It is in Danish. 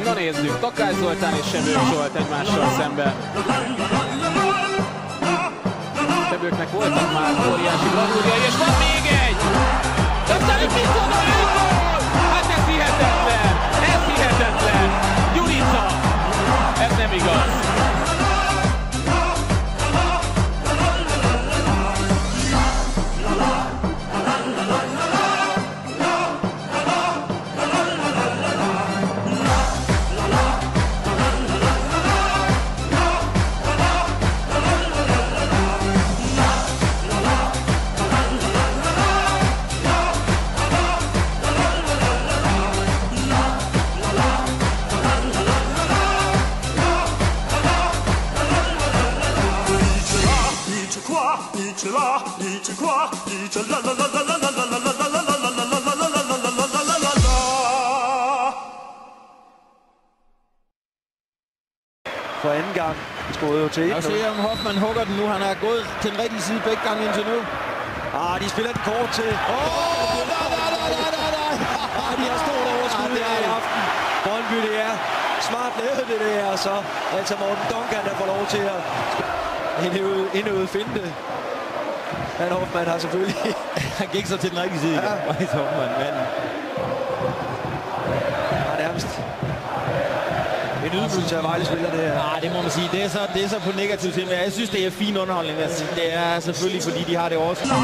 Na nézzük, Takács Zoltán és Sebők Zsolt egymással szemben. Sebőknek voltak már óriási bravúrjai, és van még egy! Aztán micsoda gól! Hát ez hihetetlen! Ez hihetetlen! Gyurica! Ez nem igaz! For anden gang scorede jo til 1-0. Og se om Hoffmann hugger den nu. Han har gået til den rigtige side begge gange indtil nu. De spiller den kort til. Nej. De har stort overskud her i aften. Brøndby, det er smart lavet det der, og så altså Morten Duncan, der får lov til at ind og ud finte. Men Hoffmann har selvfølgelig... Han gik så til den rigtige side. Ja. Hoffmann, men... nærmest en ydmygelse af Vejle-spiller, det her. Det må man sige. Det er så på negativ side, men jeg synes, det er fin underholdning. Det er selvfølgelig, fordi de har det også.